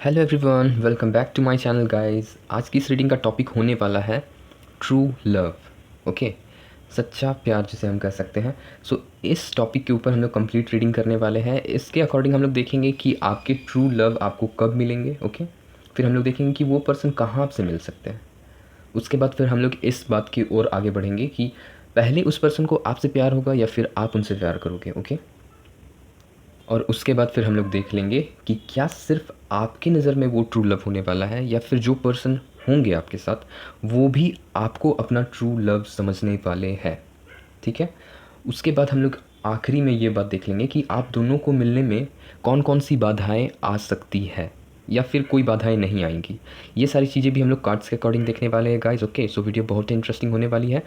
Hello everyone, welcome back to my channel guys. आज की इस रीडिंग का टॉपिक होने वाला है ट्रू लव। ओके, सच्चा प्यार जिसे हम कह सकते हैं। इस टॉपिक के ऊपर हम लोग कंप्लीट रीडिंग करने वाले हैं। इसके अकॉर्डिंग हम लोग देखेंगे कि आपके ट्रू लव आपको कब मिलेंगे। ओके, फिर हम लोग देखेंगे कि वो पर्सन कहाँ आपसे मिल सकते हैं। उसके बाद फिर हम लोग इस बात की ओर आगे बढ़ेंगे कि पहले उस पर्सन को आपसे प्यार होगा या फिर आप उनसे प्यार करोगे। ओके, और उसके बाद फिर हम लोग देख लेंगे कि क्या सिर्फ आपकी नज़र में वो ट्रू लव होने वाला है या फिर जो पर्सन होंगे आपके साथ वो भी आपको अपना ट्रू लव समझने वाले हैं। ठीक है, उसके बाद हम लोग आखिरी में ये बात देख लेंगे कि आप दोनों को मिलने में कौन कौन सी बाधाएं आ सकती है या फिर कोई बाधाएं नहीं आएंगी। ये सारी चीज़ें भी हम लोग कार्ड्स के अकॉर्डिंग देखने वाले हैं गाइस। ओके, सो वीडियो बहुत ही इंटरेस्टिंग होने वाली है।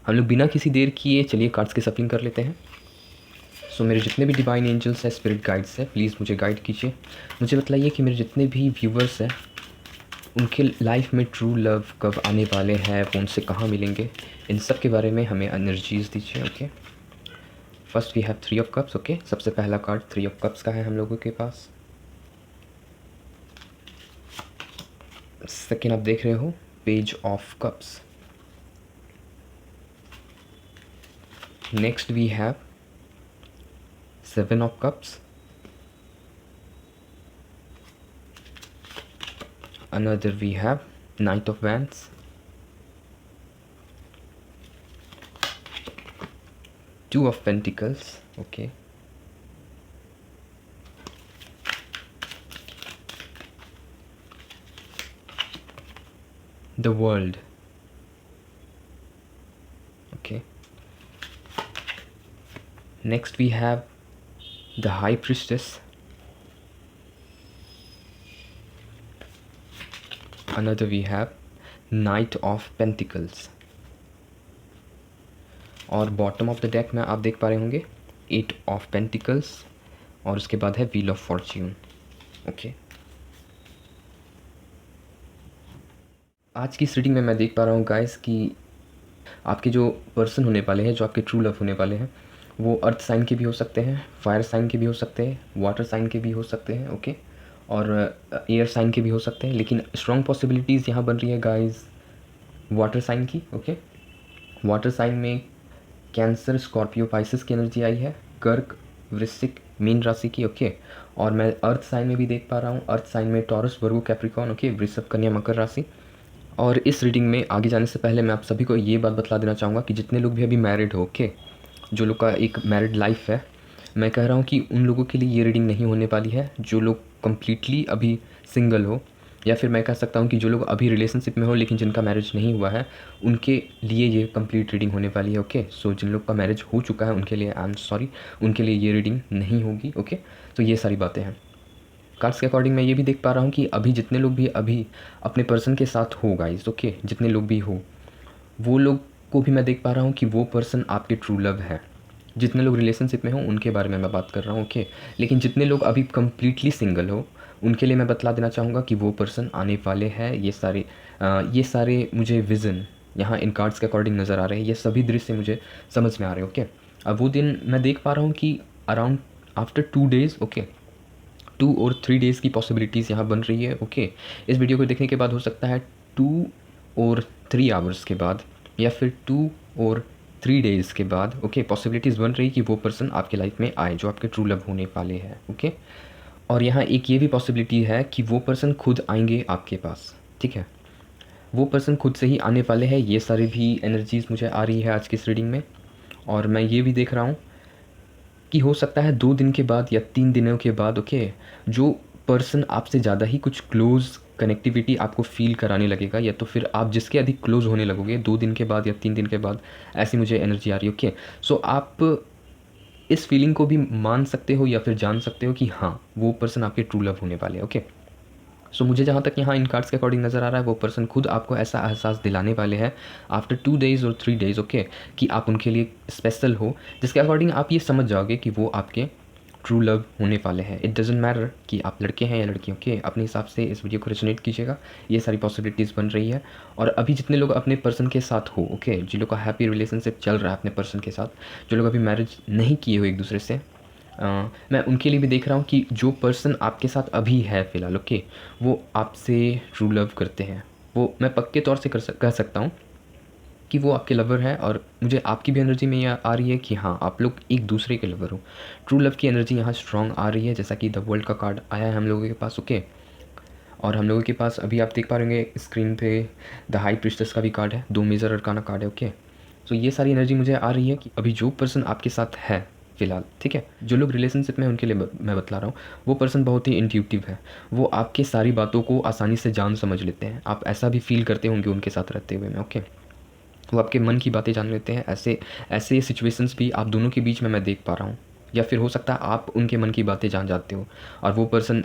हम लोग बिना किसी देर किए चलिए कार्ड्स की सफलिंग कर लेते हैं। मेरे जितने भी डिवाइन एंजल्स हैं, स्पिरिट गाइड्स हैं, प्लीज़ मुझे गाइड कीजिए। मुझे बतलाइए कि मेरे जितने भी व्यूवर्स हैं उनके लाइफ में ट्रू लव कब आने वाले हैं, वो उनसे कहाँ मिलेंगे, इन सब के बारे में हमें एनर्जीज दीजिए। Okay, first we have 3 of cups. Okay, सबसे पहला कार्ड 3 ऑफ कप्स का है हम लोगों के पास। सेकेंड आप देख रहे हो page of cups. Next we have 7 of cups. Another we have Knight of Wands. Two of Pentacles. Okay. The World. Okay. Next we have the High Priestess. Another we have Knight of Pentacles. और bottom of the deck में आप देख पा रहे होंगे 8 of pentacles और उसके बाद है व्हील ऑफ फॉर्च्यून। ओके, आज की इस रीडिंग में मैं देख पा रहा हूँ गाइस कि आपके जो पर्सन होने वाले हैं, जो आपके ट्रू लव होने वाले हैं, वो अर्थ साइन के भी हो सकते हैं, फायर साइन के भी हो सकते हैं, वाटर साइन के भी हो सकते हैं। ओके, और एयर साइन के भी हो सकते हैं, लेकिन स्ट्रॉन्ग पॉसिबिलिटीज़ यहाँ बन रही है गाइस वाटर साइन की। ओके, वाटर साइन में कैंसर, स्कॉर्पियो, पाइसेस की एनर्जी आई है, कर्क, वृश्चिक, मीन राशि की। ओके, और मैं अर्थ साइन में भी देख पा रहा हूँ, अर्थ साइन में टॉरस, वर्गो, कैप्रिकॉर्न, ओके, वृषभ, कन्या, मकर राशि। और इस रीडिंग में आगे जाने से पहले मैं आप सभी को ये बात बतला देना चाहूँगा कि जितने लोग भी अभी मैरिड हो, ओके, जो लोग का एक मैरिड लाइफ है, मैं कह रहा हूँ कि उन लोगों के लिए ये रीडिंग नहीं होने वाली है। जो लोग कम्प्लीटली अभी सिंगल हो या फिर मैं कह सकता हूँ कि जो लोग अभी रिलेशनशिप में हो लेकिन जिनका मैरिज नहीं हुआ है, उनके लिए ये कंप्लीट रीडिंग होने वाली है। ओके, सो जिन लोग का मैरिज हो चुका है उनके लिए आई एम सॉरी, उनके लिए ये रीडिंग नहीं होगी। ओके, तो ये सारी बातें हैं। कार्ड्स के अकॉर्डिंग मैं ये भी देख पा रहा हूँ कि अभी जितने लोग भी अभी अपने पर्सन के साथ हो गाइस, ओके, जितने लोग भी हो वो लोग को भी मैं देख पा रहा हूँ कि वो पर्सन आपके ट्रू लव है। जितने लोग रिलेशनशिप में हो उनके बारे में मैं बात कर रहा हूँ। ओके, लेकिन जितने लोग अभी कम्प्लीटली सिंगल हो उनके लिए मैं बतला देना चाहूँगा कि वो पर्सन आने वाले हैं। ये सारे मुझे विज़न यहाँ इन कार्ड्स के अकॉर्डिंग नज़र आ रहे हैं, ये सभी दृश्य मुझे समझ में आ रहे हैं। ओके, अब वो दिन मैं देख पा रहा हूँ कि अराउंड आफ्टर 2 डेज़, ओके, 2 और 3 डेज़ की पॉसिबिलिटीज़ यहाँ बन रही है। ओके, इस वीडियो को देखने के बाद हो सकता है 2 और 3 आवर्स के बाद या फिर 2 और 3 डेज़ के बाद, ओके, पॉसिबिलिटीज़ बन रही कि वो पर्सन आपके लाइफ में आए जो आपके ट्रू लव होने वाले हैं। ओके, और यहाँ एक ये भी पॉसिबिलिटी है कि वो पर्सन खुद आएंगे आपके पास। ठीक है, वो पर्सन खुद से ही आने वाले हैं। ये सारी भी एनर्जीज़ मुझे आ रही है आज की इस रीडिंग में। और मैं ये भी देख रहा हूँ कि हो सकता है 2 दिन के बाद या 3 दिनों के बाद, ओके, जो पर्सन आपसे ज़्यादा ही कुछ क्लोज़ कनेक्टिविटी आपको फ़ील कराने लगेगा या तो फिर आप जिसके अधिक क्लोज़ होने लगोगे 2 दिन के बाद या 3 दिन के बाद, ऐसी मुझे एनर्जी आ रही है। ओके, सो आप इस फीलिंग को भी मान सकते हो या फिर जान सकते हो कि हाँ, वो पर्सन आपके ट्रू लव होने वाले हैं। ओके, सो मुझे जहाँ तक यहाँ इन कार्ड्स के अकॉर्डिंग नज़र आ रहा है वो पर्सन खुद आपको ऐसा एहसास दिलाने वाले हैं आफ्टर 2 डेज़ और 3 डेज़, ओके, कि आप उनके लिए स्पेशल हो, जिसके अकॉर्डिंग आप ये समझ जाओगे कि वो आपके ट्रू लव होने वाले हैं। इट डजेंट मैटर कि आप लड़के हैं या लड़की, ओके, अपने हिसाब से इस वीडियो को रेजोनेट कीजिएगा। ये सारी पॉसिबिलिटीज़ बन रही है। और अभी जितने लोग अपने पर्सन के साथ हो, ओके, जिन लोग का हैप्पी रिलेशनशिप चल रहा है अपने पर्सन के साथ, जो लोग अभी मैरिज नहीं किए हो एक दूसरे से, मैं उनके लिए भी देख रहा हूँ कि जो पर्सन आपके साथ अभी है फ़िलहाल, ओके, वो आपसे ट्रू लव करते हैं। वो मैं पक्के तौर से कह सकता हूँ कि वो आपके लवर हैं, और मुझे आपकी भी एनर्जी में ये आ रही है कि हाँ, आप लोग एक दूसरे के लवर हो। ट्रू लव की एनर्जी यहाँ स्ट्रॉन्ग आ रही है, जैसा कि द वर्ल्ड का कार्ड आया है हम लोगों के पास, ओके। और हम लोगों के पास अभी आप देख पा रहे होंगे स्क्रीन पे द हाई प्रीस्टेस का भी कार्ड है, 2 मेजर अरकाना कार्ड है, ओके। सो ये सारी एनर्जी मुझे आ रही है कि अभी जो पर्सन आपके साथ है फ़िलहाल, ठीक है, जो लोग रिलेशनशिप में उनके लिए मैं बतला रहा हूँ, वो पर्सन बहुत ही इंट्यूटिव है। वो आपकी सारी बातों को आसानी से जान समझ लेते हैं। आप ऐसा भी फील करते होंगे उनके साथ रहते हुए में, ओके। वो आपके मन की बातें जान लेते हैं। ऐसे ऐसे सिचुएशंस भी आप दोनों के बीच में मैं देख पा रहा हूँ, या फिर हो सकता है आप उनके मन की बातें जान जाते हो, और वो पर्सन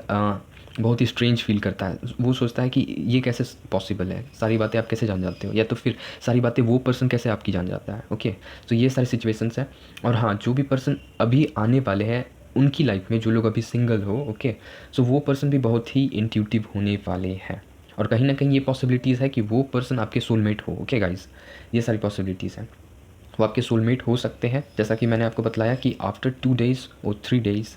बहुत ही स्ट्रेंज फील करता है। वो सोचता है कि ये कैसे पॉसिबल है, सारी बातें आप कैसे जान जाते हो, या तो फिर सारी बातें वो पर्सन कैसे आपकी जान जाता है, ओके। तो ये सारी सिचुएशंस हैं। और हाँ, जो भी पर्सन अभी आने वाले हैं उनकी लाइफ में, जो लोग अभी सिंगल हो, ओके, सो वो पर्सन भी बहुत ही इंट्यूटिव होने वाले हैं। और कहीं ना कहीं ये पॉसिबिलिटीज़ है कि वो पर्सन आपके सोलमेट हो, ओके गाइज़। ये सारी पॉसिबिलिटीज़ हैं, वो आपके सोलमेट हो सकते हैं। जैसा कि मैंने आपको बतलाया कि आफ्टर 2 डेज़ और 3 डेज़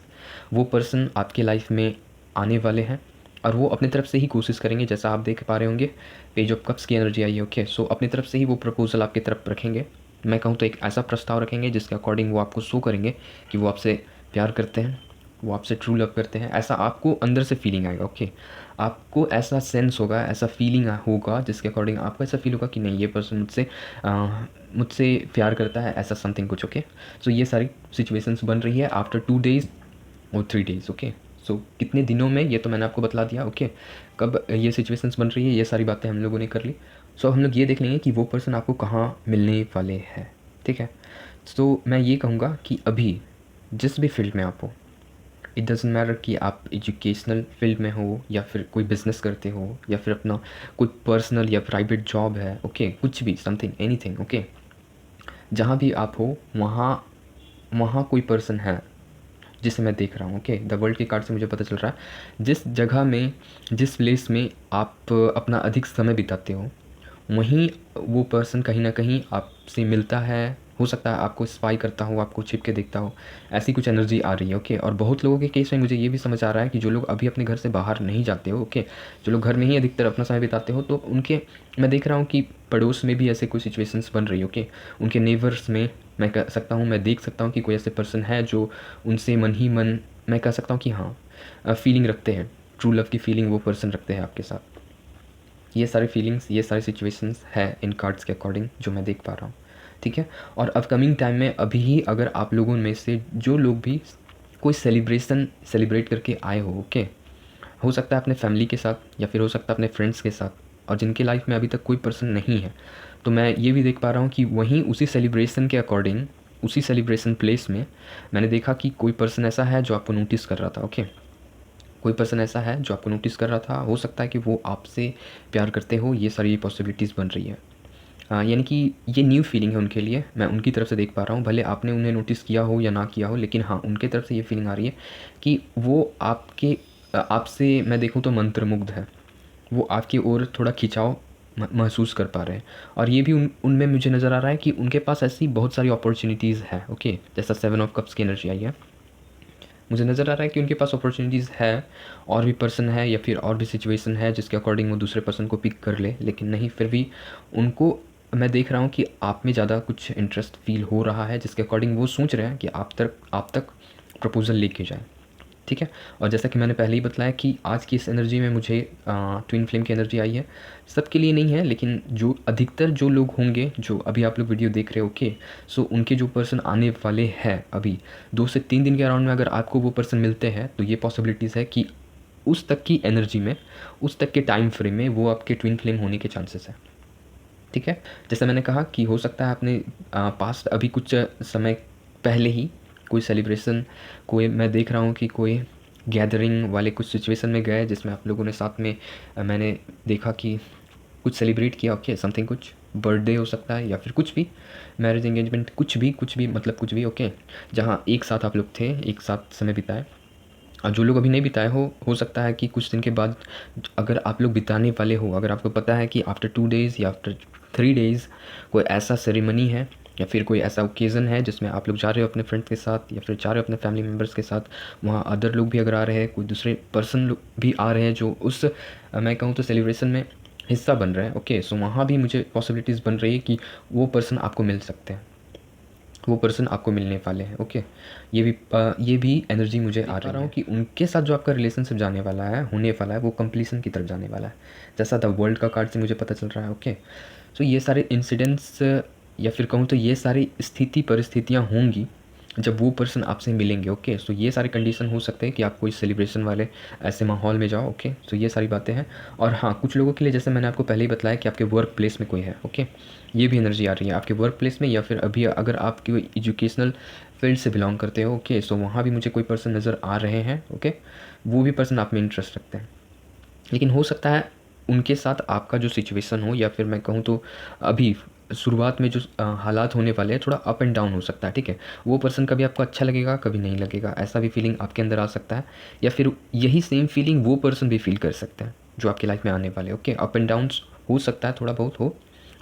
वो पर्सन आपके लाइफ में आने वाले हैं, और वो अपनी तरफ से ही कोशिश करेंगे। जैसा आप देख पा रहे होंगे पेज ऑफ कप्स की एनर्जी आई है, ओके। सो अपनी तरफ से ही वो प्रपोजल आपकी तरफ रखेंगे। मैं कहूँ तो एक ऐसा प्रस्ताव रखेंगे जिसके अकॉर्डिंग वो आपको शो करेंगे कि वो आपसे प्यार करते हैं, वो आपसे ट्रू लव करते हैं। ऐसा आपको अंदर से फीलिंग आएगा, ओके। आपको ऐसा सेंस होगा, ऐसा फीलिंग होगा जिसके अकॉर्डिंग आपको ऐसा फील होगा कि नहीं, ये पर्सन मुझसे प्यार करता है, ऐसा समथिंग कुछ, ओके। सो ये सारी सिचुएशंस बन रही है आफ्टर 2 डेज़ और 3 डेज़, ओके। सो कितने दिनों में, ये तो मैंने आपको बतला दिया, ओके। कब ये सिचुएशंस बन रही है, ये सारी बातें हम लोगों ने कर ली। सो हम लोग ये देख लेंगे कि वो पर्सन आपको कहाँ मिलने वाले हैं, ठीक है। तो मैं ये कहूँगा कि अभी जिस भी फील्ड में आप हो, इट डज़न्ट मैटर कि आप एजुकेशनल फील्ड में हो, या फिर कोई बिज़नेस करते हो, या फिर अपना कोई पर्सनल या प्राइवेट जॉब है, ओके, कुछ भी, समथिंग, एनीथिंग, ओके। जहाँ भी आप हो वहाँ वहाँ कोई पर्सन है जिसे मैं देख रहा हूँ, ओके। द वर्ल्ड के कार्ड से मुझे पता चल रहा है जिस जगह में, जिस प्लेस में आप अपना अधिक समय बिताते हो, वहीं वो पर्सन कहीं न कहीं आपसे मिलता है। हो सकता है आपको स्पाई करता हो, आपको छिप के देखता हो, ऐसी कुछ एनर्जी आ रही है, ओके। और बहुत लोगों के केस में मुझे ये भी समझ आ रहा है कि जो लोग अभी अपने घर से बाहर नहीं जाते हो, ओके, जो लोग घर में ही अधिकतर अपना समय बिताते हो, तो उनके, मैं देख रहा हूँ कि पड़ोस में भी ऐसे कोई सिचुएशंस बन रही है, ओके। उनके नेबर्स में मैं कह सकता हूँ, मैं देख सकता हूँ कि कोई ऐसे पर्सन है जो उनसे मन ही मन, मैं कह सकता हूँ कि हाँ, फीलिंग रखते हैं, ट्रू लव की फीलिंग वो पर्सन रखते हैं आपके साथ। ये सारी फीलिंग्स, ये सारी सिचुएशंस है इन कार्ड्स के अकॉर्डिंग जो मैं देख पा रहा हूँ, ठीक है। और अपकमिंग टाइम में अभी ही अगर आप लोगों में से जो लोग भी कोई सेलिब्रेट करके आए हो, ओके, हो सकता है अपने फैमिली के साथ, या फिर हो सकता है अपने फ्रेंड्स के साथ, और जिनके लाइफ में अभी तक कोई पर्सन नहीं है, तो मैं ये भी देख पा रहा हूँ कि वहीं उसी सेलिब्रेशन के अकॉर्डिंग, उसी सेलिब्रेशन प्लेस में मैंने देखा कि कोई पर्सन ऐसा है जो आपको नोटिस कर रहा था, ओके। कोई पर्सन ऐसा है जो आपको नोटिस कर रहा था। हो सकता है कि वो आपसे प्यार करते हो, ये सारी पॉसिबिलिटीज़ बन रही है। यानी कि ये न्यू फीलिंग है उनके लिए, मैं उनकी तरफ से देख पा रहा हूँ। भले आपने उन्हें नोटिस किया हो या ना किया हो, लेकिन हाँ, उनके तरफ से ये फीलिंग आ रही है कि वो आपसे मैं देखूँ तो मंत्रमुग्ध है। वो आपकी ओर थोड़ा खिंचाव महसूस कर पा रहे हैं। और ये भी उनमें मुझे नज़र आ रहा है कि उनके पास ऐसी बहुत सारी अपॉर्चुनिटीज़ है, ओके। जैसा 7 ऑफ कप्स की एनर्जी आई है, मुझे नज़र आ रहा है कि उनके पास अपॉर्चुनिटीज़ है, और भी पर्सन है, या फिर और भी सिचुएशन है जिसके अकॉर्डिंग वो दूसरे पर्सन को पिक कर ले, लेकिन नहीं, फिर भी उनको मैं देख रहा हूँ कि आप में ज़्यादा कुछ इंटरेस्ट फील हो रहा है, जिसके अकॉर्डिंग वो सोच रहे हैं कि आप तक प्रपोज़ल लेके जाएँ, ठीक है। और जैसा कि मैंने पहले ही बताया कि आज की इस एनर्जी में मुझे ट्विन फ्लेम की एनर्जी आई है। सबके लिए नहीं है, लेकिन जो अधिकतर जो लोग होंगे, जो अभी आप लोग वीडियो देख रहे हो, ओके, सो उनके जो पर्सन आने वाले हैं अभी 2 से 3 दिन के अराउंड में, अगर आपको वो पर्सन मिलते हैं तो ये पॉसिबिलिटीज़ है कि उस तक की एनर्जी में, उस तक के टाइम फ्रेम में वो आपके ट्विन फ्लेम होने के चांसेस हैं, ठीक है। जैसे मैंने कहा कि हो सकता है आपने पास्ट अभी कुछ समय पहले ही कोई सेलिब्रेशन, कोई, मैं देख रहा हूँ कि कोई गैदरिंग वाले कुछ सिचुएशन में गए जिसमें आप लोगों ने साथ में मैंने देखा कि कुछ सेलिब्रेट किया, ओके, समथिंग, कुछ बर्थडे हो सकता है, या फिर कुछ भी मैरिज एंगेजमेंट, कुछ भी मतलब कुछ भी, ओके, जहाँ एक साथ आप लोग थे, एक साथ समय बिताए। और जो लोग अभी नहीं बिताए हो सकता है कि कुछ दिन के बाद अगर आप लोग बिताने वाले हो, अगर आपको पता है कि आफ्टर 2 डेज़ या आफ्टर 3 डेज़ कोई ऐसा सेरेमनी है या फिर कोई ऐसा ओकेज़न है जिसमें आप लोग जा रहे हो अपने फ्रेंड्स के साथ या फिर जा रहे हो अपने फैमिली मेम्बर्स के साथ, वहाँ अदर लोग भी अगर आ रहे हैं, कोई दूसरे पर्सन लोग भी आ रहे हैं जो उस मैं कहूँ तो सेलिब्रेशन में हिस्सा बन रहे हैं, ओके। सो वहाँ भी मुझे पॉसिबिलिटीज़ बन रही है कि वो पर्सन आपको मिल सकते हैं, वो पर्सन आपको मिलने वाले हैं, ओके। ये भी एनर्जी मुझे आ रही है कि उनके साथ जो आपका रिलेशनशिप जाने वाला है, होने वाला है, वो कंप्लीसन की तरफ जाने वाला है, जैसा द वर्ल्ड का कार्ड से मुझे पता चल रहा है, ओके। सो ये सारे इंसिडेंट्स या फिर कहूँ तो ये सारी परिस्थितियाँ होंगी जब वो पर्सन आपसे मिलेंगे, ओके। सो ये सारे कंडीशन हो सकते हैं कि आप कोई सेलिब्रेशन वाले ऐसे माहौल में जाओ, ओके। सो ये सारी बातें हैं। और हाँ, कुछ लोगों के लिए जैसे मैंने आपको पहले ही बताया कि आपके वर्क प्लेस में कोई है, ओके। ये भी एनर्जी आ रही है आपके वर्क प्लेस में, या फिर अभी अगर आप कोई एजुकेशनल फील्ड से बिलोंग करते हो, ओके। सो वहाँ भी मुझे कोई पर्सन नज़र आ रहे हैं, ओके। वो भी पर्सन आप में इंटरेस्ट रखते हैं, लेकिन हो सकता है उनके साथ आपका जो सिचुएशन हो, या फिर मैं कहूँ तो अभी शुरुआत में जो हालात होने वाले हैं, थोड़ा अप एंड डाउन हो सकता है, ठीक है। वो पर्सन कभी आपको अच्छा लगेगा, कभी नहीं लगेगा, ऐसा भी फीलिंग आपके अंदर आ सकता है, या फिर यही सेम फीलिंग वो पर्सन भी फील कर सकता है जो आपकी लाइफ में आने वाले, ओके। अप एंड डाउन्स हो सकता है, थोड़ा बहुत हो,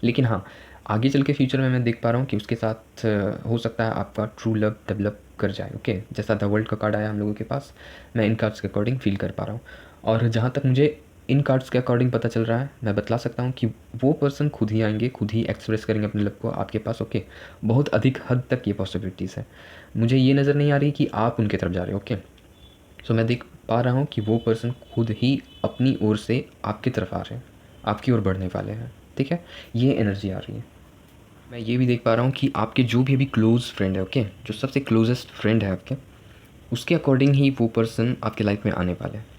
लेकिन हाँ, आगे चल के फ्यूचर में मैं देख पा रहा हूँ कि उसके साथ हो सकता है आपका ट्रू लव डेवलप कर जाए, ओके। जैसा द वर्ल्ड का कार्ड आया हम लोगों के पास, मैं इन कार्ड्स के अकॉर्डिंग फील कर पा रहा हूँ। और जहाँ तक मुझे इन कार्ड्स के अकॉर्डिंग पता चल रहा है, मैं बतला सकता हूँ कि वो पर्सन खुद ही आएंगे, खुद ही एक्सप्रेस करेंगे अपने लव को आपके पास, ओके। बहुत अधिक हद तक ये पॉसिबिलिटीज़ है। मुझे ये नज़र नहीं आ रही कि आप उनके तरफ जा रहे हो, ओके। सो मैं देख पा रहा हूँ कि वो पर्सन खुद ही अपनी ओर से आपकी तरफ आ रहे हैं, आपकी ओर बढ़ने वाले हैं, ठीक है। ये एनर्जी आ रही है। मैं ये भी देख पा रहा हूँ कि आपके जो भी अभी क्लोज़ फ्रेंड है, ओके, जो सबसे क्लोजेस्ट फ्रेंड है आपके, उसके अकॉर्डिंग ही वो पर्सन आपके लाइफ में आने वाले हैं।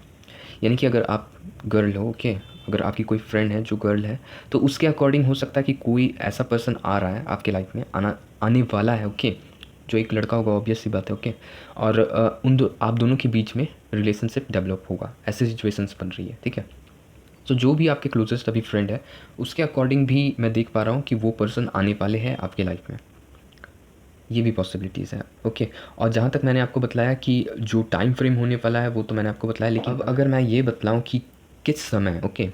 यानी कि अगर आप गर्ल हो, ओके, अगर आपकी कोई फ्रेंड है जो गर्ल है, तो उसके अकॉर्डिंग हो सकता है कि कोई ऐसा पर्सन आ रहा है आपके लाइफ में, आने वाला है, ओके, जो एक लड़का होगा, ऑब्वियस सी बात है, ओके। और आप दोनों के बीच में रिलेशनशिप डेवलप होगा, ऐसी सिचुएशंस बन रही है, ठीक है। तो जो भी आपके क्लोजेस्ट अभी फ्रेंड है, उसके अकॉर्डिंग भी मैं देख पा रहा हूँ कि वो पर्सन आने वाले हैं आपके लाइफ में, ये भी पॉसिबिलिटीज़ हैं, ओके। और जहाँ तक मैंने आपको बतलाया कि जो टाइम फ्रेम होने वाला है वो तो मैंने आपको बताया, लेकिन अब अगर मैं ये बतलाऊँ कि किस समय, ओके,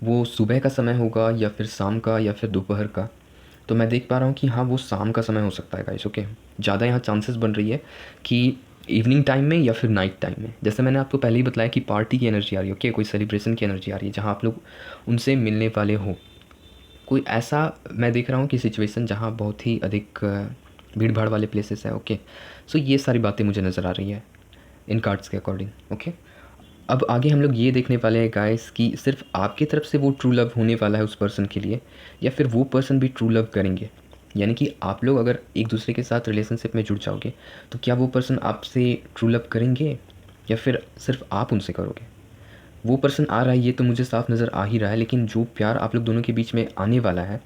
वो सुबह का समय होगा या फिर शाम का या फिर दोपहर का, तो मैं देख पा रहा हूँ कि हाँ, वो शाम का समय हो सकता है गाइस, ओके। ज़्यादा यहाँ चांसेस बन रही है कि इवनिंग टाइम में या फिर नाइट टाइम में, जैसे मैंने आपको पहले ही बताया कि पार्टी की एनर्जी आ रही है, ओके, कोई सेलिब्रेशन की एनर्जी आ रही है जहाँ आप लोग उनसे मिलने वाले हो। कोई ऐसा मैं देख रहा हूँ कि सिचुएशन जहाँ बहुत ही अधिक भीड़ भाड़ वाले प्लेसेस है, ओके। सो ये सारी बातें मुझे नज़र आ रही है इन कार्ड्स के अकॉर्डिंग, ओके। अब आगे हम लोग ये देखने वाले हैं गाइस कि सिर्फ आपकी तरफ से वो ट्रू लव होने वाला है उस पर्सन के लिए, या फिर वो पर्सन भी ट्रू लव करेंगे। यानी कि आप लोग अगर एक दूसरे के साथ रिलेशनशिप में जुड़ जाओगे, तो क्या वो पर्सन आपसे ट्रू लव करेंगे या फिर सिर्फ आप उनसे करोगे। वो पर्सन आ रहा है, ये तो मुझे साफ नज़र आ ही रहा है, लेकिन जो प्यार आप लोग दोनों के बीच में आने वाला है,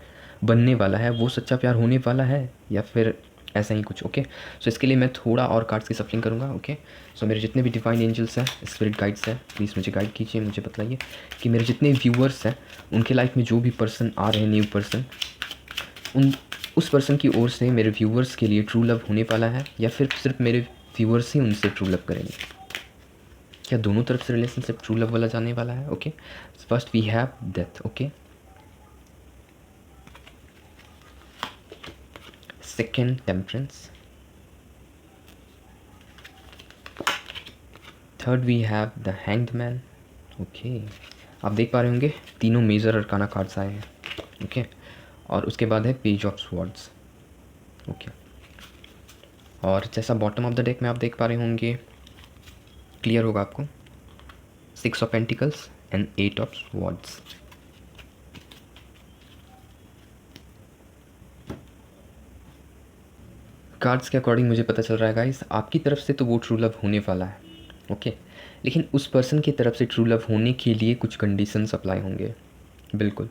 बनने वाला है, वो सच्चा प्यार होने वाला है या फिर ऐसा ही कुछ, ओके। सो इसके लिए मैं थोड़ा और कार्ड्स की सफलिंग करूँगा, ओके। सो मेरे जितने भी डिवाइन एंजल्स हैं, स्पिरिट गाइड्स हैं, प्लीज़ मुझे गाइड कीजिए, मुझे बताइए कि मेरे जितने व्यूअर्स हैं उनके लाइफ में जो भी पर्सन आ रहे हैं, न्यू पर्सन, उस पर्सन की ओर से मेरे व्यूअर्स के लिए ट्रू लव होने वाला है, या फिर सिर्फ मेरे व्यूअर्स ही उनसे ट्रू लव करेंगे। क्या दोनों तरफ से रिलेशनशिप ट्रू लव वाला जाने वाला है, okay. First we have death, okay. Second temperance, third we have the hanged man, okay. आप देख पा रहे होंगे तीनों मेजर अरकाना कार्ड्स आए हैं, ओके। और उसके बाद है पेज ऑफ स्वॉर्ड्स, ओके। और जैसा बॉटम ऑफ द डेक में आप देख पा रहे होंगे, क्लियर होगा आपको, 6 of pentacles and 8 of swords. Cards के अकॉर्डिंग मुझे पता चल रहा है गाइस, आपकी तरफ से तो वो ट्रू लव होने वाला है, ओके। लेकिन उस पर्सन की तरफ से ट्रू लव होने के लिए कुछ कंडीशंस अप्लाई होंगे, बिल्कुल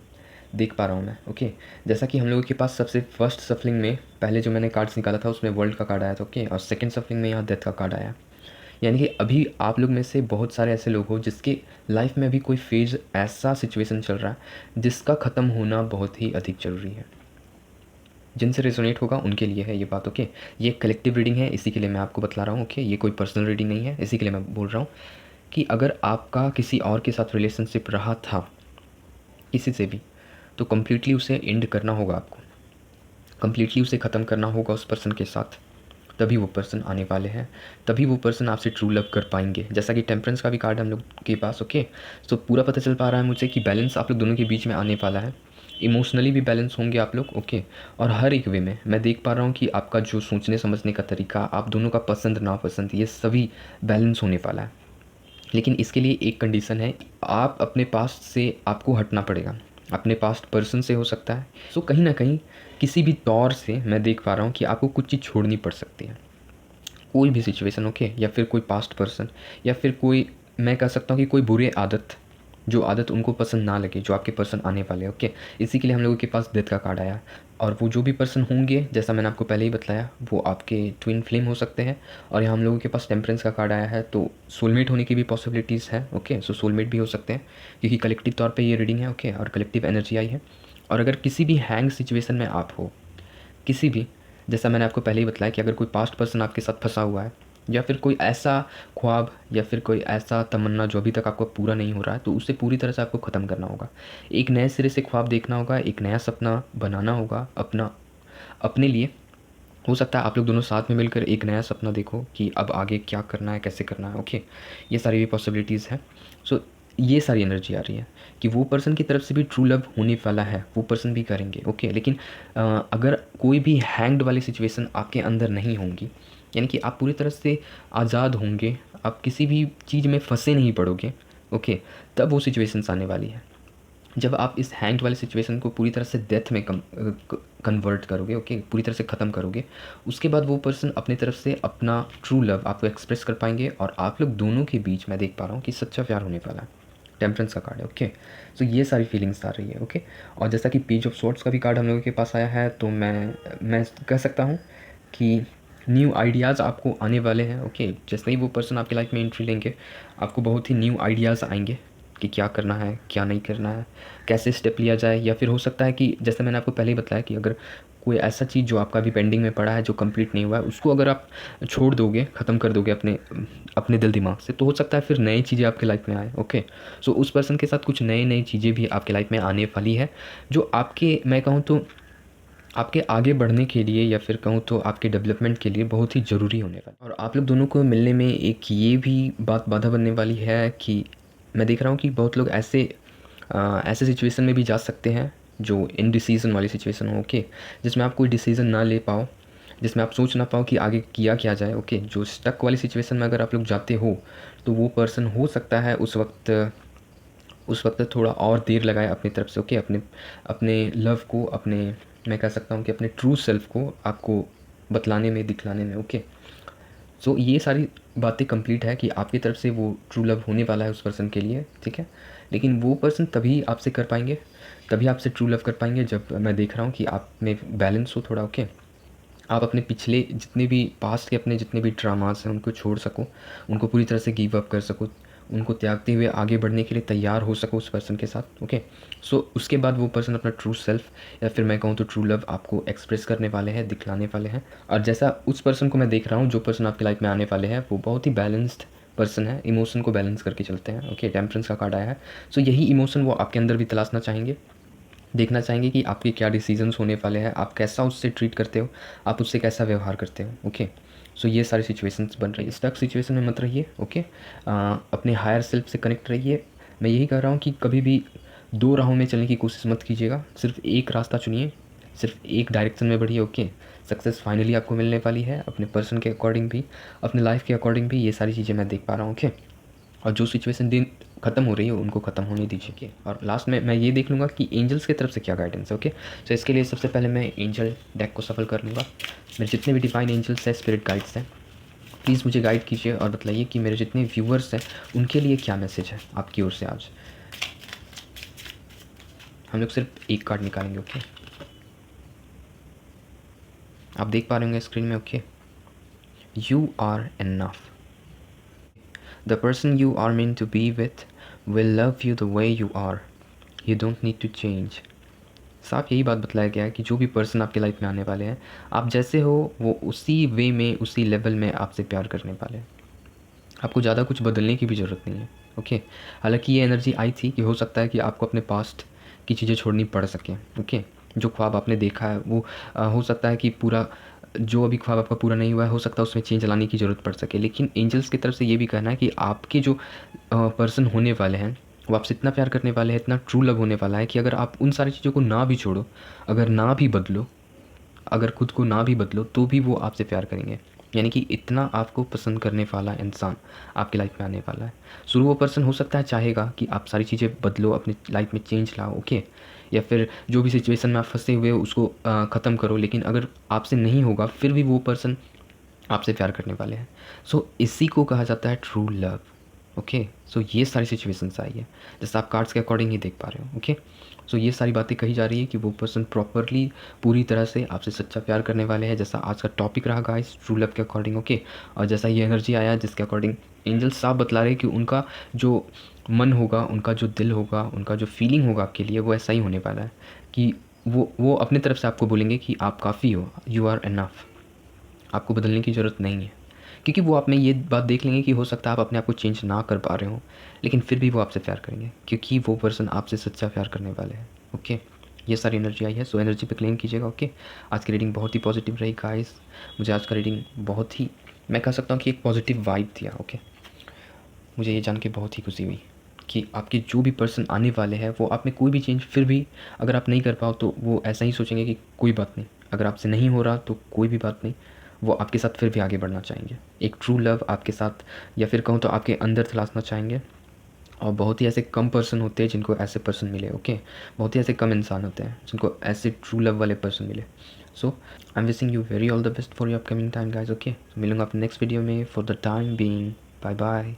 देख पा रहा हूँ मैं, ओके। जैसा कि हम लोगों के पास सबसे फर्स्ट सफलिंग में पहले जो मैंने कार्ड्स निकाला था उसमें वर्ल्ड का कार्ड आया था, ओके। और सेकंड सफलिंग में यहाँ डेथ का कार्ड आया। यानी कि अभी आप लोग में से बहुत सारे ऐसे लोग हो जिसके लाइफ में अभी कोई फेज ऐसा सिचुएशन चल रहा है जिसका ख़त्म होना बहुत ही अधिक ज़रूरी है। जिनसे रेजोनेट होगा उनके लिए है ये बात, ओके। ये कलेक्टिव रीडिंग है, इसी के लिए मैं आपको बतला रहा हूँ, ओके। ये कोई पर्सनल रीडिंग नहीं है, इसी के लिए मैं बोल रहा हूँ कि अगर आपका किसी और के साथ रिलेशनशिप रहा था किसी से भी, तो कम्प्लीटली उसे एंड करना होगा आपको, कम्प्लीटली उसे ख़त्म करना होगा उस पर्सन के साथ, तभी वो पर्सन आने वाले हैं, तभी वो पर्सन आपसे ट्रू लव कर पाएंगे। जैसा कि टेम्परेंस का भी कार्ड हम लोग के पास, ओके। सो पूरा पता चल पा रहा है मुझे कि बैलेंस आप लोग दोनों के बीच में आने वाला है, इमोशनली भी बैलेंस होंगे आप लोग, ओके। और हर एक वे में मैं देख पा रहा हूँ कि आपका जो सोचने समझने का तरीका, आप दोनों का पसंद नापसंद, ये सभी बैलेंस होने वाला है। लेकिन इसके लिए एक कंडीशन है, आप अपने पास्ट से आपको हटना पड़ेगा, अपने पास्ट पर्सन से हो सकता है। सो कहीं ना कहीं किसी भी तौर से मैं देख पा रहा हूँ कि आपको कुछ चीज़ छोड़नी पड़ सकती है, कोई भी सिचुएशन, ओके। या फिर कोई पास्ट पर्सन, या फिर कोई, मैं कह सकता हूँ कि कोई बुरी आदत, जो आदत उनको पसंद ना लगे, जो आपके पर्सन आने वाले, ओके। इसी के लिए हम लोगों के पास डेथ का कार्ड आया। और वो जो भी पर्सन होंगे, जैसा मैंने आपको पहले ही बताया, वो आपके ट्विन फ्लेम हो सकते हैं। और यहाँ हम लोगों के पास टेम्परेंस का कार्ड आया है, तो सोलमेट होने की भी पॉसिबिलिटीज़ है, ओके। सो सोलमेट भी हो सकते हैं, क्योंकि कलेक्टिव तौर पे ये रीडिंग है, ओके। और कलेक्टिव एनर्जी आई है। और अगर किसी भी हैंग सिचुएशन में आप हो, किसी भी, जैसा मैंने आपको पहले ही बताया कि अगर कोई पास्ट पर्सन आपके साथ फंसा हुआ है, या फिर कोई ऐसा ख्वाब या फिर कोई ऐसा तमन्ना जो अभी तक आपको पूरा नहीं हो रहा है, तो उसे पूरी तरह से आपको ख़त्म करना होगा। एक नए सिरे से ख्वाब देखना होगा, एक नया सपना बनाना होगा अपना, अपने लिए। हो सकता है आप लोग दोनों साथ में मिलकर एक नया सपना देखो कि अब आगे क्या करना है, कैसे करना है, ओके। ये सारी भी पॉसिबिलिटीज़ हैं। सो ये सारी एनर्जी आ रही है कि वो पर्सन की तरफ से भी ट्रू लव होने वाला है, वो पर्सन भी करेंगे, ओके। लेकिन अगर कोई भी हैंग्ड वाली सिचुएशन आपके अंदर नहीं होंगी, यानी कि आप पूरी तरह से आज़ाद होंगे, आप किसी भी चीज़ में फंसे नहीं पड़ोगे, ओके, तब वो सिचुएशंस आने वाली है। जब आप इस हैंग्ड वाली सिचुएशन को पूरी तरह से डेथ में कन्वर्ट करोगे, ओके, पूरी तरह से ख़त्म करोगे, उसके बाद वो पर्सन अपनी तरफ से अपना ट्रू लव आपको एक्सप्रेस कर पाएंगे, और आप लोग दोनों के बीच मैं देख पा रहा हूँ कि सच्चा प्यार होने वाला है। टेम्परेंस का कार्ड है, ओके। सो ये सारी फीलिंग्स आ रही है, ओके। और जैसा कि पेज ऑफ सॉर्ट्स का भी कार्ड हम लोगों के पास आया है, तो मैं कह सकता हूँ कि न्यू आइडियाज़ आपको आने वाले हैं, ओके। जैसे ही वो पर्सन आपकी लाइफ में एंट्री लेंगे, आपको बहुत ही न्यू आइडियाज़ आएंगे कि क्या करना है, क्या नहीं करना है, कैसे स्टेप लिया जाए। या फिर हो सकता है कि जैसे मैंने आपको पहले ही बताया कि अगर कोई ऐसा चीज़ जो आपका अभी पेंडिंग में पड़ा है, जो कंप्लीट नहीं हुआ है, उसको अगर आप छोड़ दोगे, ख़त्म कर दोगे अपने अपने दिल दिमाग से, तो हो सकता है फिर नई चीज़ें आपके लाइफ में आए, ओके। सो उस पर्सन के साथ कुछ नई चीज़ें भी आपके लाइफ में आने वाली है, जो आपके, मैं कहूँ तो आपके आगे बढ़ने के लिए, या फिर कहूँ तो आपके डेवलपमेंट के लिए बहुत ही ज़रूरी होने वाला। और आप लोग दोनों को मिलने में एक ये भी बात बाधा बनने वाली है कि मैं देख रहा हूँ कि बहुत लोग ऐसे सिचुएशन में भी जा सकते हैं जो इनडिसीजन वाली सिचुएशन हो, ओके, जिसमें आप कोई डिसीज़न ना ले पाओ, जिसमें आप सोच ना पाओ कि आगे किया क्या जाए, ओके। जो स्टक वाली सिचुएशन में अगर आप लोग जाते हो, तो वो पर्सन हो सकता है उस वक्त थोड़ा और देर लगाए अपनी तरफ से, ओके, अपने अपने लव को, अपने, मैं कह सकता हूँ कि अपने ट्रू सेल्फ को आपको बतलाने में, दिखलाने में, ओके। सो ये सारी बातें कंप्लीट है कि आपकी तरफ से वो ट्रू लव होने वाला है उस पर्सन के लिए, ठीक है। लेकिन वो पर्सन तभी आपसे कर पाएंगे, तभी आपसे ट्रू लव कर पाएंगे, जब मैं देख रहा हूँ कि आप में बैलेंस हो थोड़ा, ओके। आप अपने पिछले जितने भी पास्ट के अपने जितने भी ड्रामास हैं उनको छोड़ सको, उनको पूरी तरह से गिव अप कर सको, उनको त्यागते हुए आगे बढ़ने के लिए तैयार हो सको उस पर्सन के साथ, ओके। सो उसके बाद वो पर्सन अपना ट्रू सेल्फ, या फिर मैं कहूँ तो ट्रू लव आपको एक्सप्रेस करने वाले हैं, दिखलाने वाले हैं। और जैसा उस पर्सन को मैं देख रहा हूँ, जो पर्सन आपकी लाइफ में आने वाले हैं, वो बहुत ही बैलेंस्ड पर्सन है, इमोशन को बैलेंस करके चलते हैं, ओके। टेम्परेंस का कार्ड आया है। सो यही इमोशन वो आपके अंदर भी तलाशना चाहेंगे, देखना चाहेंगे कि आपके क्या डिसीजंस होने वाले हैं, आप कैसा उससे ट्रीट करते हो, आप उससे कैसा व्यवहार करते हो, ओके। सो ये सारी सिचुएशंस बन रही है। स्टक सिचुएशन में मत रहिए, ओके। अपने हायर सेल्फ से कनेक्ट रहिए। मैं यही कह रहा हूँ कि कभी भी दो राहों में चलने की कोशिश मत कीजिएगा, सिर्फ एक रास्ता चुनिए, सिर्फ एक डायरेक्शन में बढ़िए, ओके। सक्सेस फाइनली आपको मिलने वाली है, अपने पर्सन के अकॉर्डिंग भी, अपने लाइफ के अकॉर्डिंग भी। ये सारी चीज़ें मैं देख पा रहा हूँ, ओके। और जो सिचुएशन दिन ख़त्म हो रही है उनको ख़त्म होने दीजिए, ओके। और लास्ट में मैं ये देख लूँगा कि एंजल्स की तरफ से क्या गाइडेंस है, ओके। तो इसके लिए सबसे पहले मैं एंजल डेक को सफल कर लूँगा। मेरे जितने भी डिवाइन एंजल्स हैं, स्पिरिट गाइड्स हैं, प्लीज़ मुझे गाइड कीजिए और बताइए कि मेरे जितने व्यूअर्स हैं उनके लिए क्या मैसेज है आपकी ओर से आज। हम लोग सिर्फ एक कार्ड निकालेंगे, ओके। आप देख पा रहे होंगे स्क्रीन में, okay. You are enough. The person you are meant to be with will love you the way you are. You don't need to change. साफ यही बात बतलाया गया है कि जो भी पर्सन आपके लाइफ में आने वाले हैं, आप जैसे हो वो उसी वे में, उसी लेवल में आपसे प्यार करने वाले हैं। आपको ज़्यादा कुछ बदलने की भी ज़रूरत नहीं है, ओके। हालांकि ये एनर्जी आई थी कि हो सकता है कि आपको अपने पास्ट की चीज़ें छोड़नी पड़ सकें, ओके। जो ख्वाब आपने देखा है वो हो सकता है कि पूरा जो अभी ख्वाब आपका पूरा नहीं हुआ है, हो सकता है उसमें चेंज लाने की ज़रूरत पड़ सके। लेकिन एंजल्स की तरफ से ये भी कहना है कि आपके जो पर्सन होने वाले हैं वो आपसे इतना प्यार करने वाले हैं, इतना ट्रू लव होने वाला है कि अगर आप उन सारी चीज़ों को ना भी छोड़ो, अगर ना भी बदलो, अगर खुद को ना भी बदलो, तो भी वो आपसे प्यार करेंगे। यानी कि इतना आपको पसंद करने वाला इंसान आपकी लाइफ में आने वाला है। सो वो पर्सन हो सकता है चाहेगा कि आप सारी चीज़ें बदलो, अपनी लाइफ में चेंज लाओ, ओके, या फिर जो भी सिचुएशन में आप फंसे हुए हो उसको ख़त्म करो। लेकिन अगर आपसे नहीं होगा, फिर भी वो पर्सन आपसे प्यार करने वाले हैं। सो इसी को कहा जाता है ट्रू लव। ओके, सो ये सारी सिचुएशंस आई है, जैसे आप कार्ड्स के अकॉर्डिंग ही देख पा रहे हो। ओके, सो ये सारी बातें कही जा रही है कि वो पर्सन प्रॉपरली पूरी तरह से आपसे सच्चा प्यार करने वाले हैं, जैसा आज का टॉपिक रहा गाइस ट्रू लव के अकॉर्डिंग। ओके, और जैसा ये एनर्जी आया जिसके अकॉर्डिंग एंजल साफ बतला रहे हैं कि उनका जो मन होगा, उनका जो दिल होगा, उनका जो फीलिंग होगा आपके लिए, वो ऐसा ही होने वाला है कि वो अपनी तरफ से आपको बोलेंगे कि आप काफ़ी हो, यू आर इनफ, आपको बदलने की ज़रूरत नहीं है। क्योंकि वो आप में ये बात देख लेंगे कि हो सकता है आप अपने आप को चेंज ना कर पा रहे हो, लेकिन फिर भी वो आपसे प्यार करेंगे क्योंकि वो पर्सन आपसे सच्चा प्यार करने वाले हैं। ओके, ये सारी एनर्जी आई है, सो एनर्जी पे क्लेम कीजिएगा। ओके, आज की रीडिंग बहुत ही पॉजिटिव रही गाइस। मुझे आज का रीडिंग बहुत ही, मैं कह सकता हूँ कि एक पॉजिटिव वाइब दिया। ओके, मुझे ये जान के बहुत ही खुशी हुई कि आपके जो भी पर्सन आने वाले हैं वो आप में कोई भी चेंज फिर भी अगर आप नहीं कर पाओ तो वो ऐसा ही सोचेंगे कि कोई बात नहीं, अगर आपसे नहीं हो रहा तो कोई भी बात नहीं, वो आपके साथ फिर भी आगे बढ़ना चाहेंगे। एक ट्रू लव आपके साथ, या फिर कहूँ तो आपके अंदर तलाशना चाहेंगे। और बहुत ही ऐसे कम पर्सन होते हैं जिनको ऐसे पर्सन मिले। ओके, बहुत ही ऐसे कम इंसान होते हैं जिनको ऐसे ट्रू लव वाले पर्सन मिले। So I am wishing you very all the best for your upcoming time guys. Okay, मिलूंगा अपने नेक्स्ट वीडियो में। For the time being, bye bye.